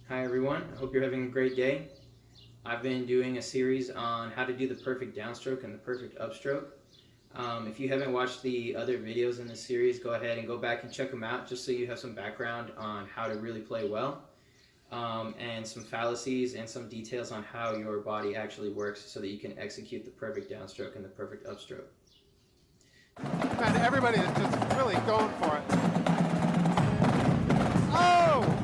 Hi everyone, I hope you're having a great day. I've been doing a series on how to do the perfect downstroke and the perfect upstroke. If you haven't watched the other videos in this series, go ahead and go back and check them out just so you have some background on how to really play well, and some fallacies and some details on how your body actually works so that you can execute the perfect downstroke and the perfect upstroke. And everybody is just really going for it. Oh!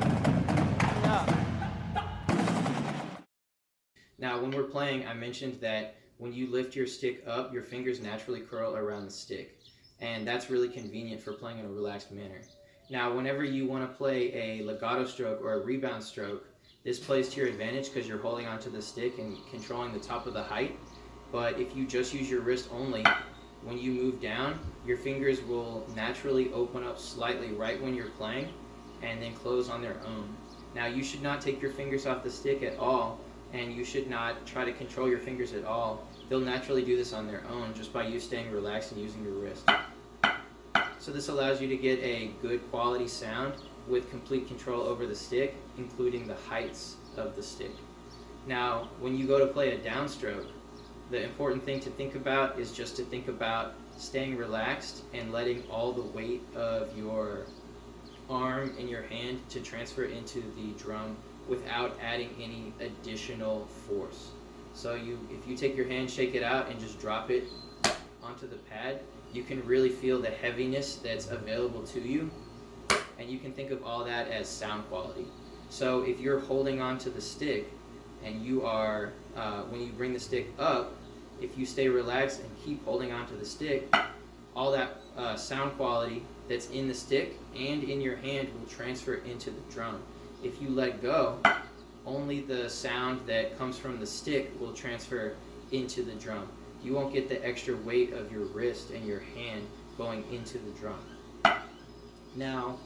Now, when we're playing, I mentioned that when you lift your stick up, your fingers naturally curl around the stick. And that's really convenient for playing in a relaxed manner. Now, whenever you want to play a legato stroke or a rebound stroke, this plays to your advantage because you're holding onto the stick and controlling the top of the height. But if you just use your wrist only, when you move down, your fingers will naturally open up slightly right when you're playing and then close on their own. Now, you should not take your fingers off the stick at all, and you should not try to control your fingers at all. They'll naturally do this on their own just by you staying relaxed and using your wrist. So this allows you to get a good quality sound with complete control over the stick, including the heights of the stick. Now, when you go to play a downstroke, the important thing to think about is just to think about staying relaxed and letting all the weight of your arm and your hand to transfer into the drum without adding any additional force. So if you take your hand, shake it out, and just drop it onto the pad, you can really feel the heaviness that's available to you, and you can think of all that as sound quality. So if you're holding onto the stick and you are, when you bring the stick up, if you stay relaxed and keep holding onto the stick, all that sound quality that's in the stick and in your hand will transfer into the drum. If you let go, only the sound that comes from the stick will transfer into the drum. You won't get the extra weight of your wrist and your hand going into the drum. Now,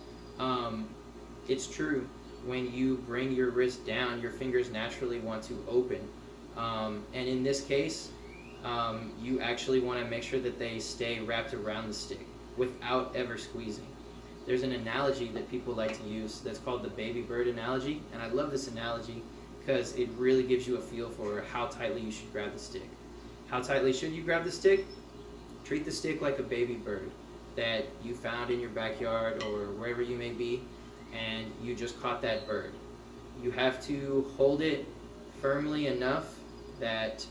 it's true, when you bring your wrist down, your fingers naturally want to open. And in this case, you actually want to make sure that they stay wrapped around the stick without ever squeezing. There's an analogy that people like to use that's called the baby bird analogy, and I love this analogy because it really gives you a feel for how tightly you should grab the stick. How tightly should you grab the stick? Treat the stick like a baby bird that you found in your backyard or wherever you may be, and you just caught that bird. You have to hold it firmly enough that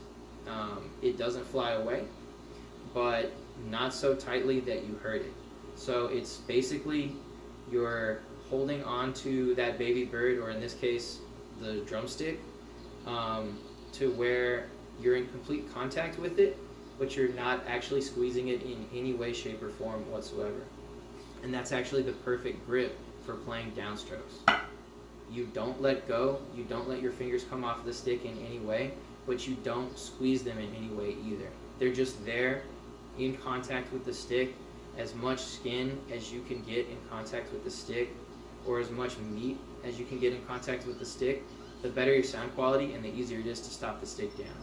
it doesn't fly away, but not so tightly that you hurt it. So it's basically you're holding on to that baby bird, or in this case, the drumstick, to where you're in complete contact with it, but you're not actually squeezing it in any way, shape, or form whatsoever. And that's actually the perfect grip for playing downstrokes. You don't let go, you don't let your fingers come off the stick in any way, but you don't squeeze them in any way either. They're just there in contact with the stick. As much skin as you can get in contact with the stick, or as much meat as you can get in contact with the stick, the better your sound quality and the easier it is to stop the stick down.